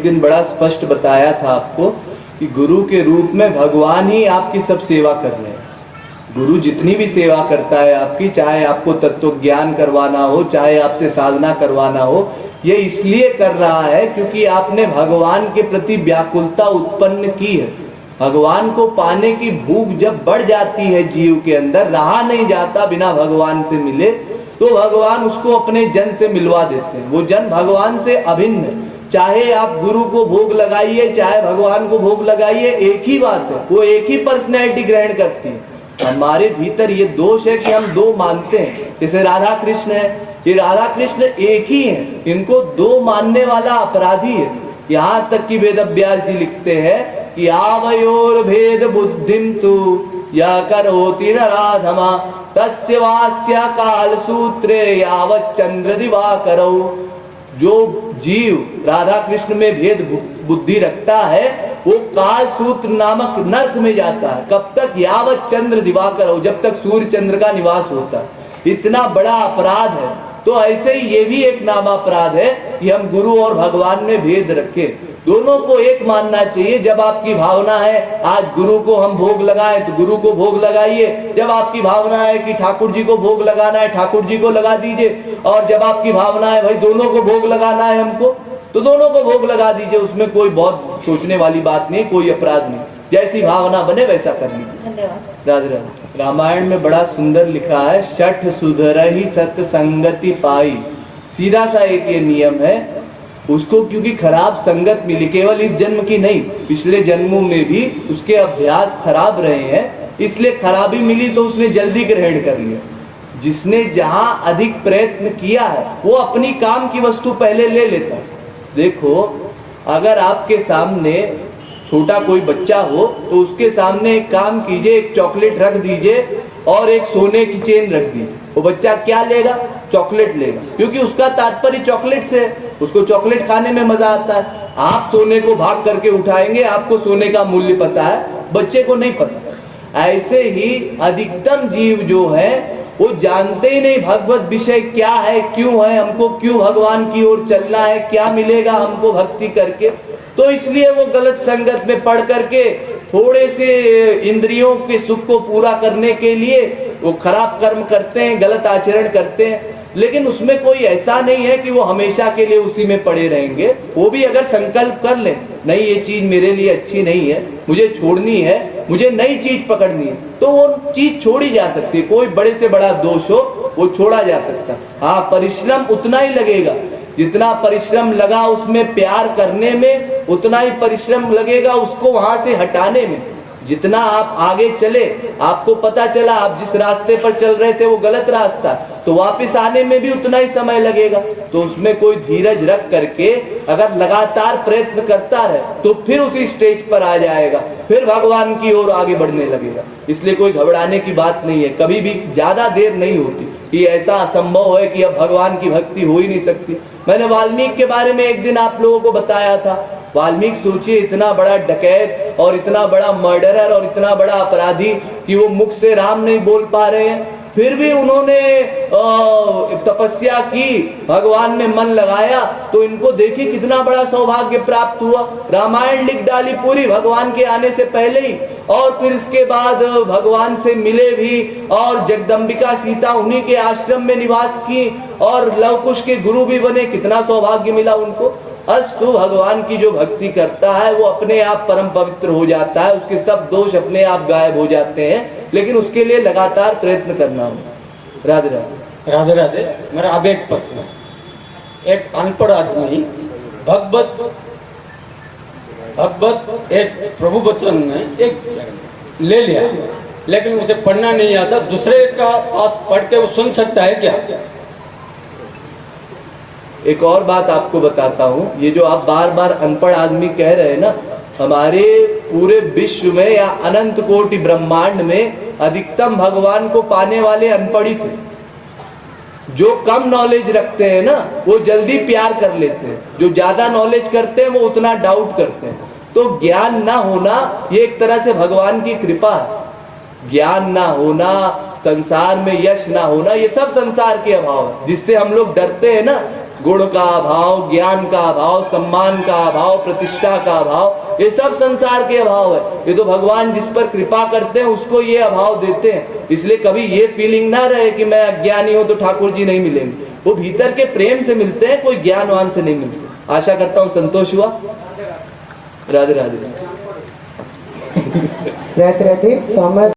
एक दिन बड़ा स्पष्ट बताया था आपको कि गुरु के रूप में भगवान ही आपकी सब सेवा कर रहे हैं। गुरु जितनी भी सेवा करता है आपकी, चाहे आपको तत्व ज्ञान करवाना हो, चाहे आपसे साधना करवाना हो, ये इसलिए कर रहा है क्योंकि आपने भगवान के प्रति व्याकुलता उत्पन्न की है। भगवान को पाने की भूख जब बढ़ जाती है जीव के अंदर, रहा नहीं जाता बिना भगवान से मिले, तो भगवान उसको अपने जन से मिलवा देते हैं। वो जन भगवान से अभिन्न है। चाहे आप गुरु को भोग लगाइए, चाहे भगवान को भोग लगाइए, एक ही बात है, वो एक ही पर्सनैलिटी ग्रहण करती है। हमारे भीतर ये दोष है कि हम दो मानते हैं। जैसे राधा कृष्ण है, ये राधा कृष्ण एक ही है, इनको दो मानने वाला अपराधी है। यहाँ तक कि वेद व्यास जी लिखते हैं कि आवयोर भेद बुद्धिम तु या करोति नराधमा तस्य वास्य काल सूत्रे यावत् चंद्र दिवाकरौ। जो जीव राधा कृष्ण में भेद बुद्धि रखता है वो काल सूत्र नामक नर्क में जाता है। कब तक? यावत् चंद्र दिवाकरौ, जब तक सूर्य चंद्र का निवास होता है। इतना बड़ा अपराध है। तो ऐसे ही ये भी एक नामापराध है कि हम गुरु और भगवान में भेद रखें। दोनों को एक मानना चाहिए। जब आपकी भावना है आज गुरु को हम भोग लगाएं तो गुरु को भोग लगाइए। जब आपकी भावना है कि ठाकुर जी को भोग लगाना है, ठाकुर जी को लगा दीजिए। और जब आपकी भावना है भाई दोनों को भोग लगाना है हमको, तो दोनों को भोग लगा दीजिए। उसमें कोई बहुत सोचने वाली बात नहीं, कोई अपराध नहीं। जैसी भावना बने वैसा कर लीजिए। धन्यवाद। राधे राधे। रामायण में बड़ा सुंदर लिखा है, शठ सुधरहि सत्संगति पाई। सीधा सा एक ये नियम है। उसको क्योंकि खराब संगत मिली, केवल इस जन्म की नहीं, पिछले जन्मों में भी उसके अभ्यास खराब रहे हैं, इसलिए खराबी मिली तो उसने जल्दी ग्रहण कर लिया। जिसने जहां अधिक प्रयत्न किया है वो अपनी काम की वस्तु पहले ले लेता है। देखो, अगर आपके सामने छोटा कोई बच्चा हो तो उसके सामने एक काम कीजिए, एक चॉकलेट रख दीजिए और एक सोने की चेन रख दीजिए। वो बच्चा क्या लेगा? चॉकलेट लेगा, क्योंकि उसका तात्पर्य चॉकलेट से है। उसको चॉकलेट खाने में मजा आता है। आप सोने को भाग करके उठाएंगे, आपको सोने का मूल्य पता है, बच्चे को नहीं पता। ऐसे ही अधिकतम जीव जो है वो जानते ही नहीं भगवत विषय क्या है, क्यों है, हमको क्यों भगवान की ओर चलना है, क्या मिलेगा हमको भक्ति करके। तो इसलिए वो गलत संगत में पढ़ करके थोड़े से इंद्रियों के सुख को पूरा करने के लिए वो खराब कर्म करते हैं, गलत आचरण करते हैं। लेकिन उसमें कोई ऐसा नहीं है कि वो हमेशा के लिए उसी में पड़े रहेंगे। वो भी अगर संकल्प कर ले, नहीं ये चीज मेरे लिए अच्छी नहीं है, मुझे छोड़नी है, मुझे नई चीज पकड़नी है, तो वो चीज छोड़ी जा सकती है। कोई बड़े से बड़ा दोष हो वो छोड़ा जा सकता है। हाँ, परिश्रम उतना ही लगेगा जितना परिश्रम लगा उसमें प्यार करने में, उतना ही परिश्रम लगेगा उसको वहां से हटाने में। जितना आप आगे चले, आपको पता चला आप जिस रास्ते पर चल रहे थे वो गलत रास्ता, तो वापस आने में भी उतना ही समय लगेगा। तो उसमें कोई धीरज रख करके अगर लगातार प्रयत्न करता रहे तो फिर उसी स्टेज पर आ जाएगा, फिर भगवान की ओर आगे बढ़ने लगेगा। इसलिए कोई घबराने की बात नहीं है, कभी भी ज्यादा देर नहीं होती कि ऐसा असंभव है कि अब भगवान की भक्ति हो ही नहीं सकती। मैंने वाल्मीकि के बारे में एक दिन आप लोगों को बताया था। वाल्मीकि सोचिए, इतना बड़ा डकैत और इतना बड़ा मर्डरर और इतना बड़ा अपराधी कि वो मुख से राम नहीं बोल पा रहे हैं, फिर भी उन्होंने तपस्या की, भगवान में मन लगाया, तो इनको देखिए कितना बड़ा सौभाग्य प्राप्त हुआ। रामायण लिख डाली पूरी भगवान के आने से पहले ही, और फिर इसके बाद भगवान से मिले भी, और जगदम्बिका सीता उन्हीं के आश्रम में निवास की, और लवकुश के गुरु भी बने। कितना सौभाग्य मिला उनको। अस्तु, भगवान की जो भक्ति करता है वो अपने आप परम पवित्र हो जाता है, उसके सब दोष अपने आप गायब हो जाते हैं, लेकिन उसके लिए लगातार प्रयत्न करना होगा। राधे राधे। राधे राधे। मेरा अब एक प्रश्न है, एक अनपढ़ आदमी भगवत एक प्रभु वचन में एक ले लिया, लेकिन उसे पढ़ना नहीं आता, दूसरे का पास पढ़ के वो सुन सकता है क्या? एक और बात आपको बताता हूँ, ये जो आप बार बार अनपढ़ आदमी कह रहे हैं ना, हमारे पूरे विश्व में या अनंत कोटि ब्रह्मांड में अधिकतम भगवान को पाने वाले अनपढ़ ही थे। जो कम नॉलेज रखते हैं ना वो जल्दी प्यार कर लेते हैं, जो ज्यादा नॉलेज करते हैं वो उतना डाउट करते हैं। तो ज्ञान ना होना ये एक तरह से भगवान की कृपा है। ज्ञान ना होना, संसार में यश ना होना, ये सब संसार के अभाव है। जिससे हम लोग डरते हैं ना, गुण का अभाव, ज्ञान का अभाव, सम्मान का अभाव, प्रतिष्ठा का अभाव, ये सब संसार के अभाव है। ये तो भगवान जिस पर कृपा करते हैं उसको ये अभाव देते हैं। इसलिए कभी ये फीलिंग ना रहे कि मैं अज्ञानी हूं तो ठाकुर जी नहीं मिलेंगे। वो भीतर के प्रेम से मिलते हैं, कोई ज्ञानवान से नहीं मिलते। आशा करता हूं संतोष हुआ। राधे राधे। रहते रहते समझ